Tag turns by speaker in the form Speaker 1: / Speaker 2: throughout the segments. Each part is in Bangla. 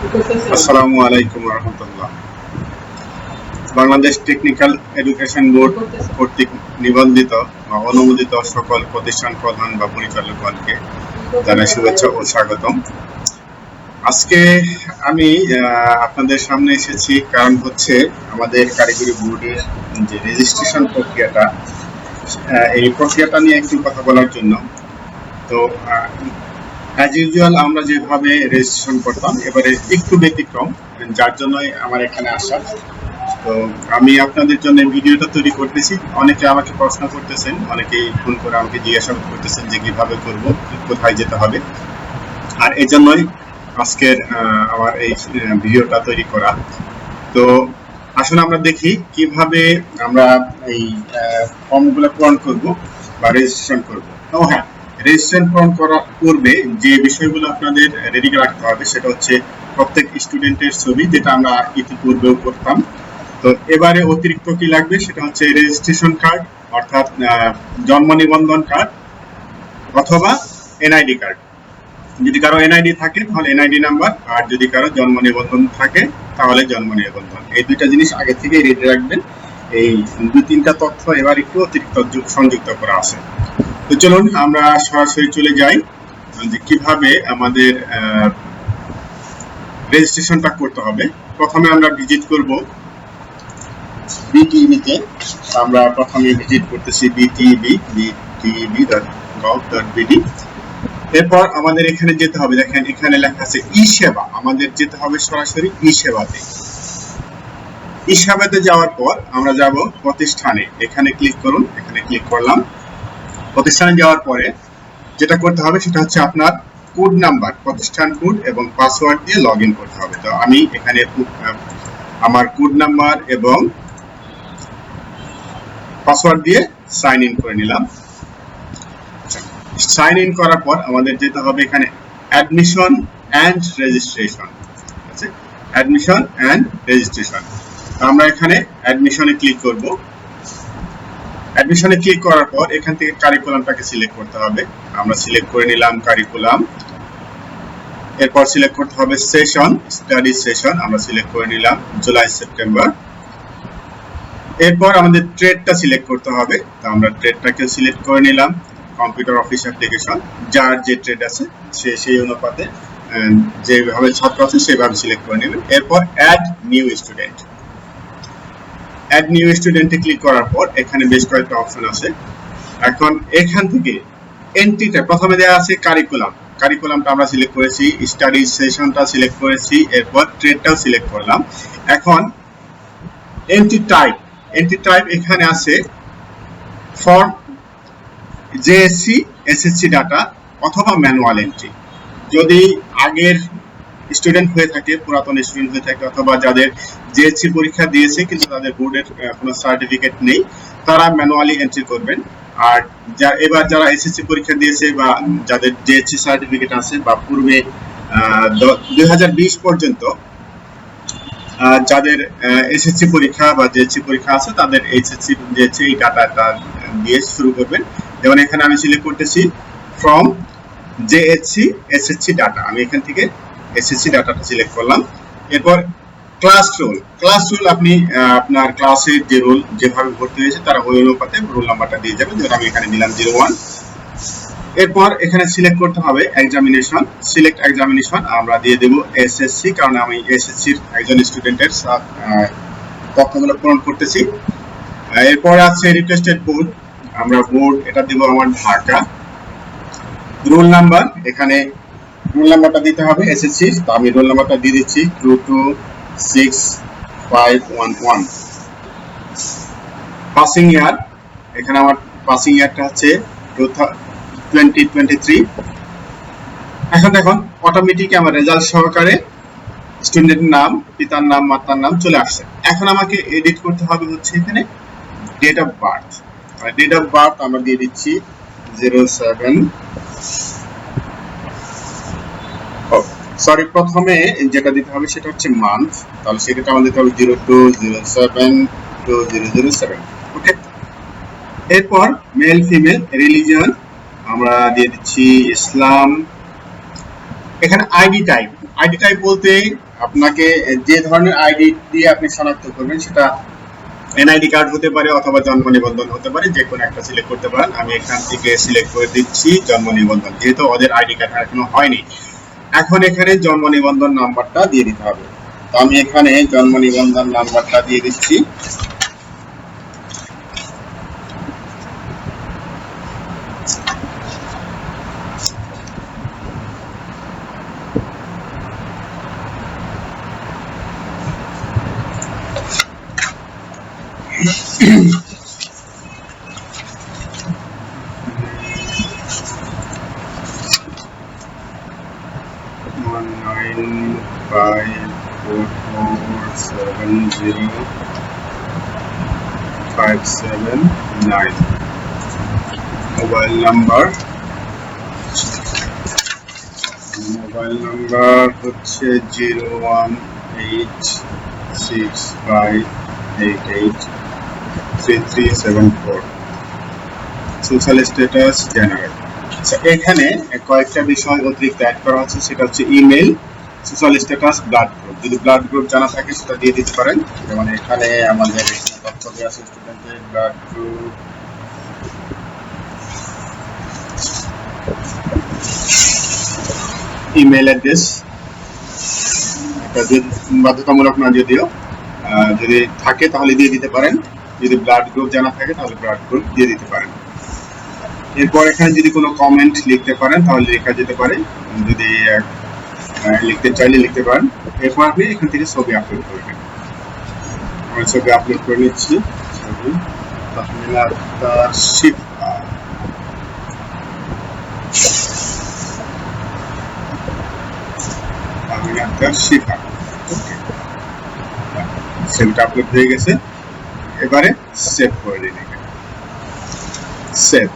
Speaker 1: আসসালামু আলাইকুম রহমতুল্লাহ। বাংলাদেশ টেকনিক্যাল এডুকেশন বোর্ড কর্তৃক নিবন্ধিত বা অনুমোদিত সকল প্রতিষ্ঠান প্রধান বা পরিচালকগণকে জানাই শুভেচ্ছা ও স্বাগতম। আজকে আমি আপনাদের সামনে এসেছি কারণ হচ্ছে আমাদের কারিগরি বোর্ডের যে রেজিস্ট্রেশন প্রক্রিয়াটা, এই প্রক্রিয়াটা নিয়ে একটু কথা বলার জন্য। তো অ্যাজ ইউজুয়াল আমরা যেভাবে রেজিস্ট্রেশন করতাম এবারে একটু ব্যতিক্রম, যার জন্যই আমার এখানে আসা। তো আমি আপনাদের জন্য ভিডিওটা তৈরি করতেছি। অনেকে আমাকে প্রশ্ন করতেছেন, অনেকেই ফোন করে আমাকে জিজ্ঞাসা করতেছেন যে কিভাবে করব, কোথায় যেতে হবে। আর এই জন্যই আজকের আমার এই ভিডিওটা তৈরি করা। তো আসলে আমরা দেখি কিভাবে আমরা এই ফর্মগুলো পূরণ করব বা রেজিস্ট্রেশন করব। তো হ্যাঁ, রেজিস্ট্রেশন ফর্ম করার পূর্বে যে বিষয়গুলো আপনাদের রেডি রাখতে হবে সেটা হচ্ছে প্রত্যেক স্টুডেন্টের ছবি, যেটা আমরা ইতিপূর্বেও করতাম। তো এবারে অতিরিক্ত কি লাগবে সেটা হচ্ছে রেজিস্ট্রেশন কার্ড, অর্থাৎ জন্ম নিবন্ধন কার্ড অথবা এনআইডি কার্ড। যদি কারো এনআইডি থাকে তাহলে এনআইডি নাম্বার, আর যদি কারো জন্ম নিবন্ধন থাকে তাহলে জন্ম নিবন্ধন। এই দুইটা জিনিস আগে থেকে রেডি রাখবেন। এই দুই তিনটা তথ্য এবার একটু অতিরিক্ত সংযুক্ত করা আছে। তো চলুন আমরা সরাসরি চলে যাই যে কিভাবে আমাদের রেজিস্ট্রেশনটা করতে হবে। প্রথমে আমরা ভিজিট করব বিটিইবি-তে। আমরা প্রথমে ভিজিট করতেছি bteb.gov.bd। এরপর আমাদের এখানে যেতে হবে, দেখেন এখানে লেখা আছে ই সেবা। আমাদের যেতে হবে সরাসরি ই সেবাতে। ই সেবাতে যাওয়ার পর আমরা যাব প্রতিষ্ঠানে, এখানে ক্লিক করুন। এখানে ক্লিক করলাম। প্রতিষ্ঠানে যাওয়ার পরে যেটা করতে হবে সেটা হচ্ছে আপনার কোড নাম্বার, প্রতিষ্ঠান কোড এবং পাসওয়ার্ড দিয়ে লগইন করতে হবে। তো আমি এখানে আমার কোড নাম্বার এবং পাসওয়ার্ড দিয়ে সাইন ইন করে নিলাম। সাইন ইন করার পর আমাদের যেতে হবে এখানে অ্যাডমিশন এন্ড রেজিস্ট্রেশন। আছে অ্যাডমিশন এন্ড রেজিস্ট্রেশন। আমরা এখানে অ্যাডমিশনে ক্লিক করব। অ্যাডমিশনে ক্লিক করার পর এখান থেকে কারিকুলামটাকে সিলেক্ট করতে হবে। আমরা সিলেক্ট করে নিলাম কারিকুলাম। এরপর সিলেক্ট করতে হবে সেশন, স্টাডি সেশন। আমরা সিলেক্ট করে নিলাম জুলাই সেপ্টেম্বর। এরপর আমাদের ট্রেডটা সিলেক্ট করতে হবে। তো আমরা ট্রেডটাকে সিলেক্ট করে নিলাম। কম্পিউটার অফিস অ্যাপ্লিকেশন, যার যে ট্রেড আছে সে সেই অনুপাতে যেভাবে ছাত্র আছে সেভাবে সিলেক্ট করে নেবেন। এরপর add new student. Add new স্টুডেন্টে ক্লিক করার পর এখানে বেশ কয়েকটা অপশন আছে। এখন এখান থেকে এন্ট্রিটা প্রথমে দেওয়া আছে কারিকুলাম। কারিকুলামটা আমরা সিলেক্ট করেছি, স্টাডি সেশনটা সিলেক্ট করেছি, এরপর ট্রেডটাও সিলেক্ট করলাম। এখন এন্ট্রি টাইপ, এন্ট্রি টাইপ এখানে আছে ফর্ম জেএসসি এসএসসি ডাটা অথবা ম্যানুয়াল এন্ট্রি। যদি আগের স্টুডেন্ট হয়ে থাকে, পুরাতন স্টুডেন্ট হয়ে থাকে, অথবা যাদের জেএসসি পরীক্ষা দিয়েছে কিন্তু তাদের বোর্ডের কোনো সার্টিফিকেট নেই, তারা ম্যানুয়ালি এন্ট্রি করবেন। আর এবার যারা এসএসসি পরীক্ষা দিয়েছে বা যাদের জেএসসি সার্টিফিকেট আছে বা পূর্বে 2020 পর্যন্ত যাদের এসএসসি পরীক্ষা বা জেএসসি পরীক্ষা আছে তাদের এইচএসসি জেএসসি এই ডাটাটা দিয়ে শুরু করবেন। যেমন এখানে আমি সিলেক্ট করতেছি ফ্রম জেএসসি এসএসসি ডাটা। আমি এখান থেকে এসএসসি ডাটাটা সিলেক্ট করলাম। এরপর ক্লাস রোল, ক্লাস রোল আপনি আপনার ক্লাসের যে রোল যেভাবে ভর্তি হয়েছে তারা ওই অনুপাতে রোল নাম্বারটা দিয়ে যাবেন, যেটা আমি এখানে দিলাম 01। এরপর এখানে সিলেক্ট করতে হবে এক্সামিনেশন, সিলেক্ট এক্সামিনেশন। আমরা দিয়ে দেব এসএসসি, কারণ আমি এসএসসির একজন স্টুডেন্টের তথ্যগুলো পূরণ করতেছি। এরপর আছে রিকোয়েস্টেড বোর্ড, আমরা বোর্ড এটা দেব আমার ঢাকা। রোল নাম্বার, এখানে রোল নাম্বারটা দিতে হবে এসএসসি, তো আমি রোল নাম্বারটা দিয়ে দিচ্ছি 226511। পাসিং ইয়ার, এখানে আমার পাসিং ইয়ারটা হচ্ছে 2023। এখন দেখুন অটোমেটিক আমার রেজাল্ট সহকারে স্টুডেন্টের নাম, পিতার নাম, মাতার নাম চলে আসছে। এখন আমাকে এডিট করতে হবে হচ্ছে এখানে date of birth. Date of birth আমরা দিয়ে দিচ্ছি 07, সরি প্রথমে যেটা দিতে হবে সেটা হচ্ছে মান্থ, তাহলে সেটা আমাদের দিতে হবে 02072007। ওকে, এরপর মেল ফিমেল, রিলিজিয়ন আমরা দিয়ে দিচ্ছি ইসলাম। এখানে আইডি টাইপ, আইডি টাইপ বলতে আপনাকে যে ধরনের আইডি দিয়ে আপনি শনাক্ত করবেন সেটা এনআইডি কার্ড হতে পারে অথবা জন্ম নিবন্ধন হতে পারে, যে কোনো একটা সিলেক্ট করতে পারেন। আমি এখান থেকে সিলেক্ট করে দিচ্ছি জন্ম নিবন্ধন, যেহেতু ওদের আইডি কার্ড এখনো হয়নি। এখন এখানে জন্ম নিবন্ধন নাম্বারটা দিয়ে দিতে হবে। তো আমি এখানে জন্ম নিবন্ধন নাম্বারটা দিয়ে দিচ্ছি। One nine five four four 70579 mobile number হচ্ছে 01865883374। Social status general. আচ্ছা, এখানে কয়েকটা বিষয় অতিরিক্ত অ্যাড করা হচ্ছে, সেটা হচ্ছে email, social status, blood group. যদি ব্লাড গ্রুপ জানা থাকে সেটা দিয়ে দিতে পারেন। যেমন এখানে আমাদের তথ্য দেওয়া আছে স্টুডেন্টের ব্লাড গ্রুপ, ইমেল অ্যাড্রেস, এটা বাধ্যতামূলক না, যদিও যদি থাকে তাহলে দিয়ে দিতে পারেন। যদি ব্লাড গ্রুপ জানা থাকে তাহলে ব্লাড গ্রুপ দিয়ে দিতে পারেন। এরপর এখানে যদি কোনো কমেন্ট লিখতে পারেন তাহলে লেখা যেতে পারে, যদি লিখতে চাইলে লিখতে পারেন। এরপর আপনি এখান থেকে ছবি আপলোড করবেন। আমি ছবি আপলোড করে নিচ্ছি। ছবি তাহমিলাতার শিফা, ওকে, ছবিটা আপলোড হয়ে গেছে। এবারে সেভ করে দিন। এখানে সেভ।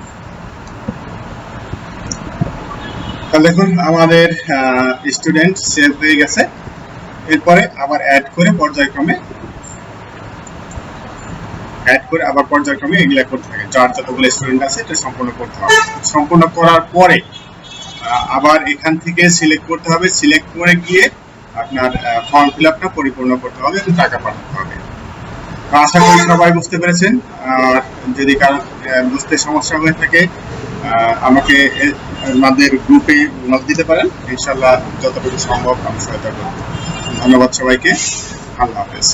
Speaker 1: তাহলে দেখুন আমাদের স্টুডেন্ট সেভ হয়ে গেছে। এরপরে আবার অ্যাড করে পর্যায়ক্রমে এগুলা করতে থাকে। যার যতগুলো স্টুডেন্ট আছে এটা সম্পূর্ণ করতে হবে। সম্পূর্ণ করার পরে আবার এখান থেকে সিলেক্ট করতে হবে। সিলেক্ট করে গিয়ে আপনার ফর্ম ফিল আপটা পরিপূর্ণ করতে হবে এবং টাকা পাঠাতে হবে। আশা করি সবাই বুঝতে পেরেছেন। আর যদি কারো বুঝতে সমস্যা হয়ে থাকে আমাকে আমাদের গ্রুপে নক দিতে পারেন। ইনশাআল্লাহ যতটুকু সম্ভব আমি সহায়তা করব। ধন্যবাদ সবাইকে। আল্লাহ হাফেজ।